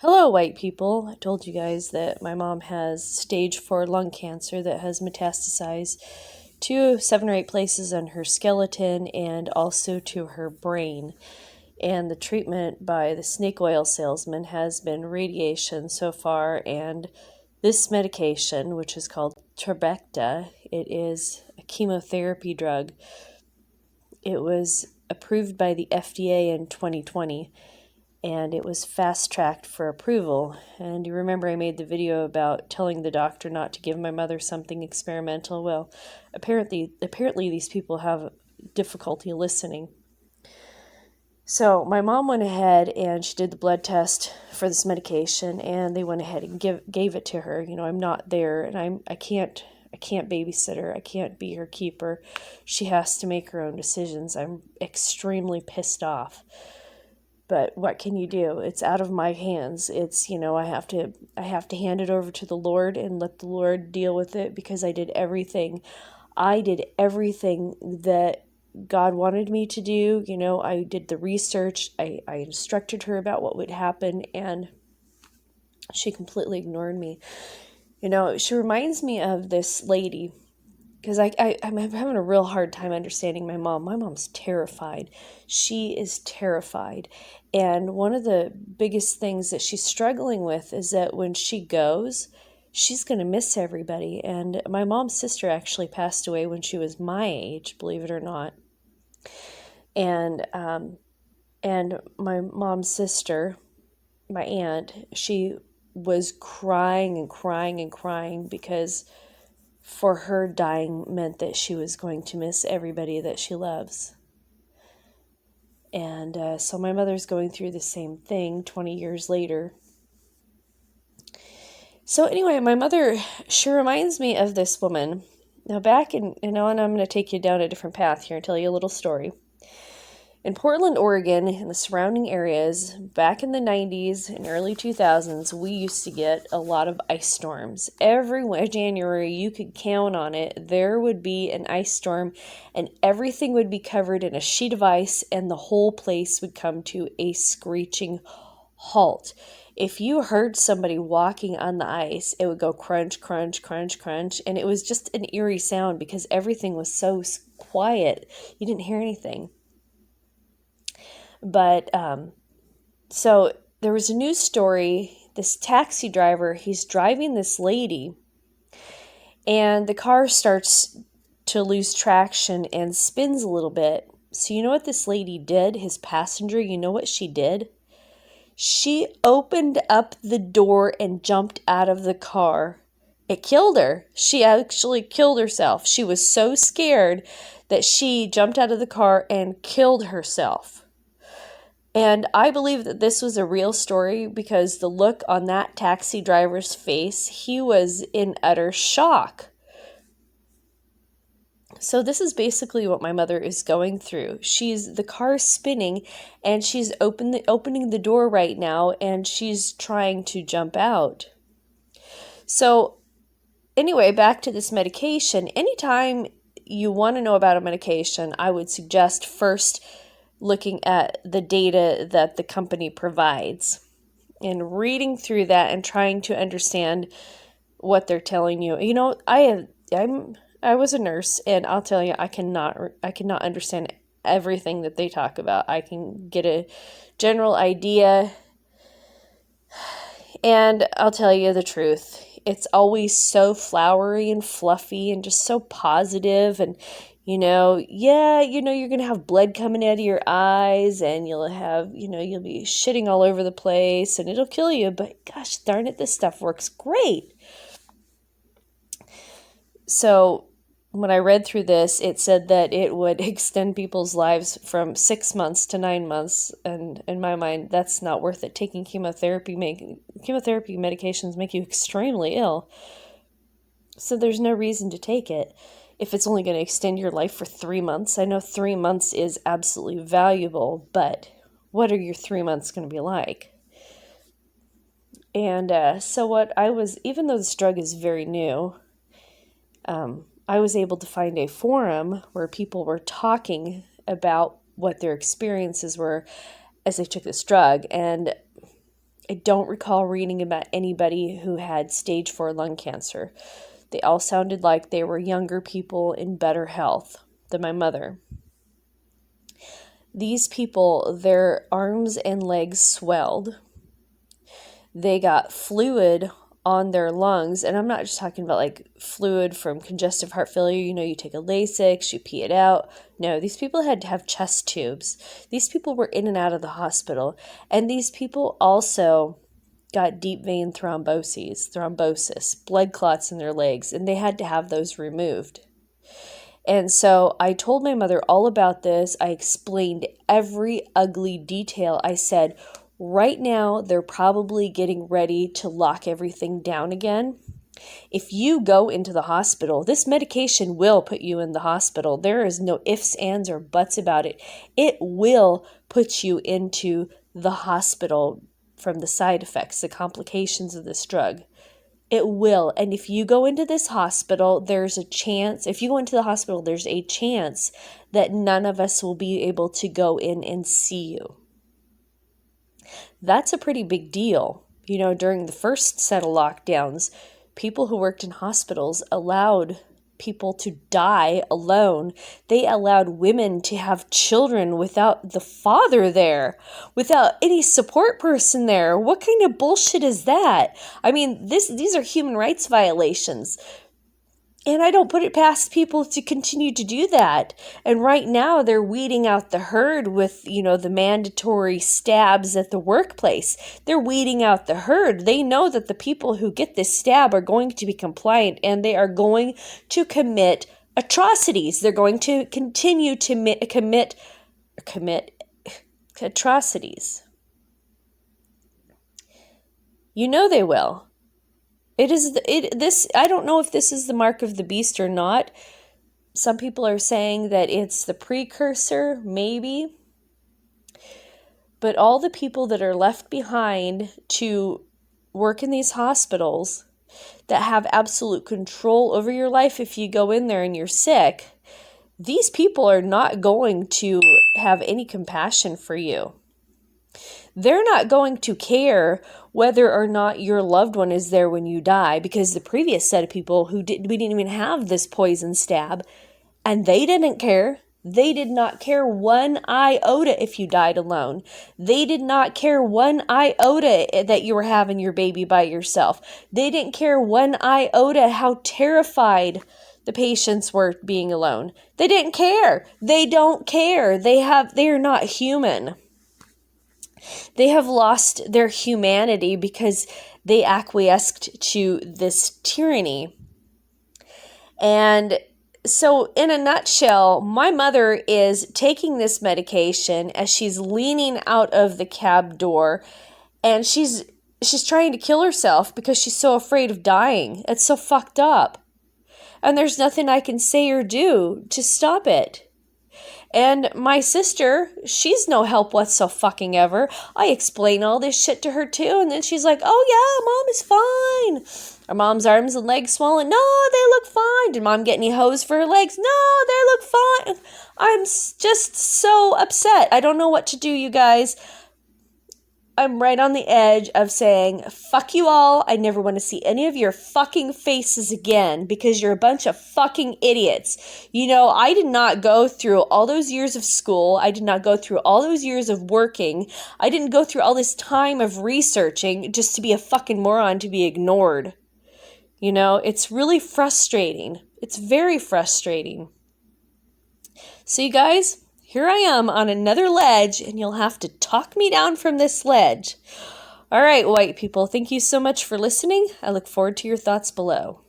Hello, white people. I told you guys that my mom has stage 4 lung cancer that has metastasized to 7 or 8 places on her skeleton and also to her brain. And the treatment by the snake oil salesman has been radiation so far, and this medication, which is called Trabecta, it is a chemotherapy drug. It was approved by the FDA in 2020 and it was fast-tracked for approval. And you remember I made the video about telling the doctor not to give my mother something experimental. Well, apparently these people have difficulty listening. So my mom went ahead and she did the blood test for this medication, and they went ahead and gave it to her. You know, I'm not there, and I can't babysit her. I can't be her keeper. She has to make her own decisions. I'm extremely pissed off. But what can you do? It's out of my hands. It's, I have to hand it over to the Lord and let the Lord deal with it, because I did everything. I did everything that God wanted me to do. I did the research. I instructed her about what would happen, and she completely ignored me. She reminds me of this lady, because I'm having a real hard time understanding my mom. My mom's terrified. She is terrified. And one of the biggest things that she's struggling with is that when she goes, she's going to miss everybody. And my mom's sister actually passed away when she was my age, believe it or not. And my mom's sister, my aunt, she was crying and crying and crying, because for her, dying meant that she was going to miss everybody that she loves. And so my mother's going through the same thing 20 years later. So anyway, my mother, she reminds me of this woman. Now back in, and I'm going to take you down a different path here and tell you a little story. In Portland, Oregon, and the surrounding areas, back in the 90s and early 2000s, we used to get a lot of ice storms. Every January, you could count on it, there would be an ice storm, and everything would be covered in a sheet of ice, and the whole place would come to a screeching halt. If you heard somebody walking on the ice, it would go crunch, crunch, crunch, crunch, and it was just an eerie sound because everything was so quiet. You didn't hear anything. But so there was a news story. This taxi driver, he's driving this lady, and the car starts to lose traction and spins a little bit. So you know what this lady did? His passenger, you know what she did? She opened up the door and jumped out of the car. It killed her. She actually killed herself. She was so scared that she jumped out of the car and killed herself. And I believe that this was a real story, because the look on that taxi driver's face, he was in utter shock. So this is basically what my mother is going through. The car is spinning, and she's opening the door right now, and she's trying to jump out. So anyway, back to this medication. Anytime you want to know about a medication, I would suggest first looking at the data that the company provides and reading through that and trying to understand what they're telling you. I was a nurse, and I'll tell you, I cannot understand everything that they talk about. I can get a general idea, and I'll tell you the truth. It's always so flowery and fluffy and just so positive, and you're going to have blood coming out of your eyes, and you'll be shitting all over the place, and it'll kill you. But gosh darn it, this stuff works great. So when I read through this, it said that it would extend people's lives from 6 months to 9 months. And in my mind, that's not worth it. Taking chemotherapy medications make you extremely ill. So there's no reason to take it if it's only going to extend your life for 3 months. I know 3 months is absolutely valuable, but what are your 3 months going to be like? And even though this drug is very new, I was able to find a forum where people were talking about what their experiences were as they took this drug. And I don't recall reading about anybody who had stage 4 lung cancer. They all sounded like they were younger people in better health than my mother. These people, their arms and legs swelled. They got fluid on their lungs, and I'm not just talking about like fluid from congestive heart failure. You take a Lasix, you pee it out. No, these people had to have chest tubes. These people were in and out of the hospital, and these people also got deep vein thrombosis, blood clots in their legs, and they had to have those removed. And so I told my mother all about this. I explained every ugly detail. I said, right now, they're probably getting ready to lock everything down again. If you go into the hospital, this medication will put you in the hospital. There is no ifs, ands, or buts about it. It will put you into the hospital from the side effects, the complications of this drug. It will. And if you go into this hospital, there's a chance that none of us will be able to go in and see you. That's a pretty big deal. During the first set of lockdowns, people who worked in hospitals allowed people to die alone. They allowed women to have children without the father there, without any support person there. What kind of bullshit is that? I mean, these are human rights violations. And I don't put it past people to continue to do that. And right now they're weeding out the herd with, the mandatory stabs at the workplace. They're weeding out the herd. They know that the people who get this stab are going to be compliant and they are going to commit atrocities. They're going to continue to commit atrocities. They will. I don't know if this is the mark of the beast or not. Some people are saying that it's the precursor, maybe. But all the people that are left behind to work in these hospitals that have absolute control over your life if you go in there and you're sick, these people are not going to have any compassion for you. They're not going to care whether or not your loved one is there when you die, because the previous set of people we didn't even have this poison stab, and they didn't care. They did not care one iota if you died alone. They did not care one iota that you were having your baby by yourself. They didn't care one iota how terrified the patients were being alone. They didn't care. They don't care. They are not human. They have lost their humanity because they acquiesced to this tyranny. And so in a nutshell, my mother is taking this medication as she's leaning out of the cab door, and she's trying to kill herself because she's so afraid of dying. It's so fucked up. And there's nothing I can say or do to stop it. And my sister, she's no help whatsoever. I explain all this shit to her too, and then she's like, oh yeah, Mom is fine. Our mom's arms and legs swollen. No, they look fine. Did Mom get any hose for her legs? No, they look fine. I'm just so upset. I don't know what to do, you guys. I'm right on the edge of saying, fuck you all. I never want to see any of your fucking faces again because you're a bunch of fucking idiots. I did not go through all those years of school. I did not go through all those years of working. I didn't go through all this time of researching just to be a fucking moron to be ignored. It's really frustrating. It's very frustrating. So you guys, here I am on another ledge, and you'll have to talk me down from this ledge. All right, white people, thank you so much for listening. I look forward to your thoughts below.